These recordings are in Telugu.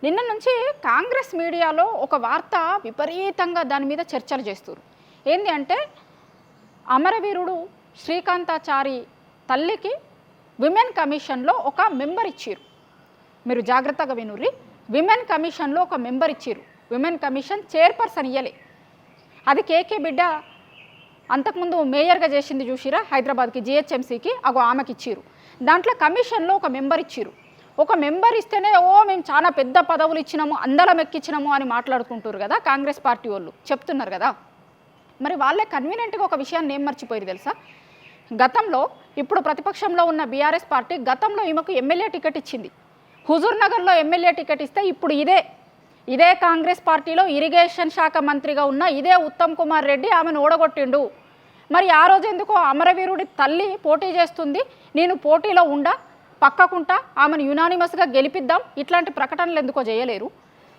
నిన్న నుంచి కాంగ్రెస్ మీడియాలో ఒక వార్త విపరీతంగా దాని మీద చర్చలు చేస్తారు. ఏంది అంటే అమరవీరుడు శ్రీకాంతాచారి తల్లికి విమెన్ కమిషన్లో ఒక మెంబర్ ఇచ్చారు. మీరు జాగ్రత్తగా వినుర్రి. విమెన్ కమిషన్లో ఒక మెంబర్ ఇచ్చారు. విమెన్ కమిషన్ చైర్పర్సన్ ఇయ్యలే. అది కేకే బిడ్డ అంతకుముందు మేయర్గా చేసింది చూసిరా హైదరాబాద్కి, జిహెచ్ఎంసీకి, అగో ఆమెకి ఇచ్చారు. దాంట్లో కమిషన్లో ఒక మెంబర్ ఇచ్చారు. ఒక మెంబర్ ఇస్తేనే మేము చాలా పెద్ద పదవులు ఇచ్చినాము, అందలం ఎక్కించినాము అని మాట్లాడుకుంటారు కదా కాంగ్రెస్ పార్టీ వాళ్ళు, చెప్తున్నారు కదా. మరి వాళ్ళే కన్వీనియంట్గా ఒక విషయాన్ని ఏం మర్చిపోయారు తెలుసా? గతంలో ఇప్పుడు ప్రతిపక్షంలో ఉన్న బీఆర్ఎస్ పార్టీ గతంలో ఈమెకు ఎమ్మెల్యే టికెట్ ఇచ్చింది. హుజూర్ నగర్లో ఎమ్మెల్యే టికెట్ ఇస్తే ఇప్పుడు ఇదే కాంగ్రెస్ పార్టీలో ఇరిగేషన్ శాఖ మంత్రిగా ఉన్న ఇదే ఉత్తమ్ కుమార్ రెడ్డి ఆమెను ఓడగొట్టిండు. మరి ఆ రోజు ఎందుకో అమరవీరుడి తల్లి పోటీ చేస్తుంది, నేను పోటీలో పక్కకుంటా ఆమెను యునానిమస్గా గెలిపిద్దాం, ఇట్లాంటి ప్రకటనలు ఎందుకో చేయలేరు?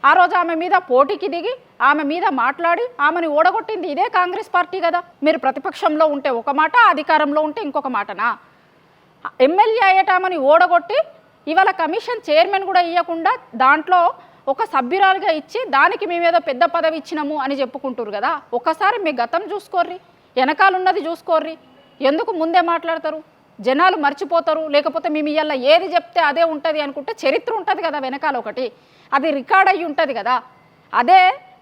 ఆ రోజు ఆమె మీద పోటీకి దిగి ఆమె మీద మాట్లాడి ఆమెను ఓడగొట్టింది ఇదే కాంగ్రెస్ పార్టీ కదా. మీరు ప్రతిపక్షంలో ఉంటే ఒక మాట, అధికారంలో ఉంటే ఇంకొక మాటనా? ఎమ్మెల్యే అయ్యేటామని ఓడగొట్టి ఇవాళ కమిషన్ చైర్మన్ కూడా ఇవ్వకుండా దాంట్లో ఒక సభ్యురాలుగా ఇచ్చి దానికి మేమేదో పెద్ద పదవి ఇచ్చినాము అని చెప్పుకుంటారు కదా. ఒకసారి మీ గతం చూసుకోర్రి, వెనకాలన్నది చూసుకోర్రి. ఎందుకు ముందే మాట్లాడతారు? జనాలు మర్చిపోతారు. లేకపోతే మేము ఇవాళ ఏది చెప్తే అదే ఉంటుంది అనుకుంటే చరిత్ర ఉంటుంది కదా వెనకాల ఒకటి, అది రికార్డ్ అయ్యి ఉంటుంది కదా. అదే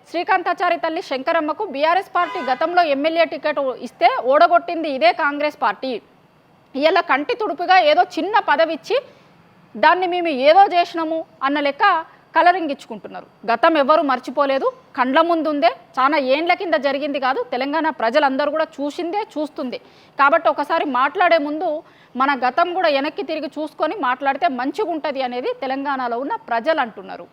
శ్రీకాంతాచారి తల్లి శంకరమ్మకు బీఆర్ఎస్ పార్టీ గతంలో ఎమ్మెల్యే టికెట్ ఇస్తే ఓడగొట్టింది ఇదే కాంగ్రెస్ పార్టీ. ఇవాళ కంటి తుడుపుగా ఏదో చిన్న పదవి ఇచ్చి దాన్ని మేము ఏదో చేసినాము అన్న లెక్క కలరింగ్ ఇచ్చుకుంటున్నారు. గతం ఎవరు మర్చిపోలేదు, కండ్ల ముందుందే, చాలా ఏండ్ల కింద జరిగింది కాదు. తెలంగాణ ప్రజలందరూ కూడా చూస్తుంది. కాబట్టి ఒకసారి మాట్లాడే ముందు మన గతం కూడా వెనక్కి తిరిగి చూసుకొని మాట్లాడితే మంచిగా ఉంటుంది అనేది తెలంగాణలో ఉన్న ప్రజలు అంటున్నారు.